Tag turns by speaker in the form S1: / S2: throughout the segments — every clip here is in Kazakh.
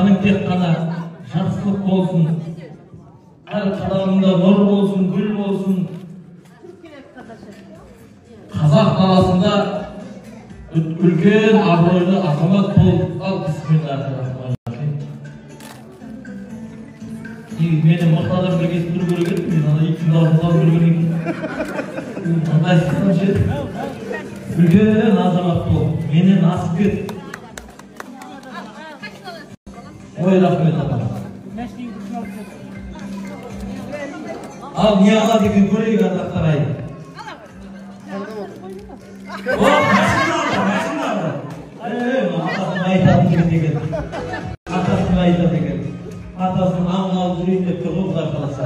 S1: Жаның тек қана жақсылық болсын, әр қадамыңда нұр болсын, гүл болсын. Қазақ даласында үлкен абыройлы азамат болып, ал бисмиллахир-рахманир-рахим. Мені мықты адам бір кесіп тұру керек еді, мен ана итімді алдымдағы көргеннен кейін қандай сыққан жер үлкен азамат болып, менен асып кет. Ой, рахмет апа. Ал не алады екен көрейік ардақтар ай. Машина алды. Атасын айтатын екен. Атасын айтады екен. Атасын аңын алып жүрейін деп тұр ғой бұлар қаласа.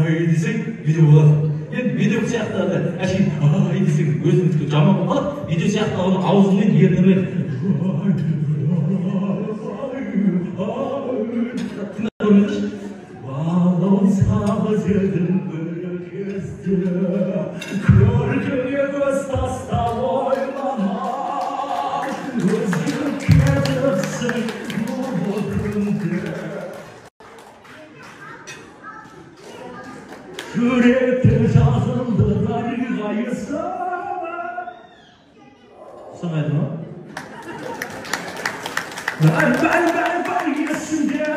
S1: Ай десең, видео болады. Енді видео сияқты әшейін ай десең өзің жаман болады. Видео сияқты оны аузыңмен ернемен Bağlansam özledim böyle kezdi Körküye göz tasta oynama Özgür kedipsin bu bakımda Yürekte yazıldılar gayısana Sanaydın mı? Ben yesin diye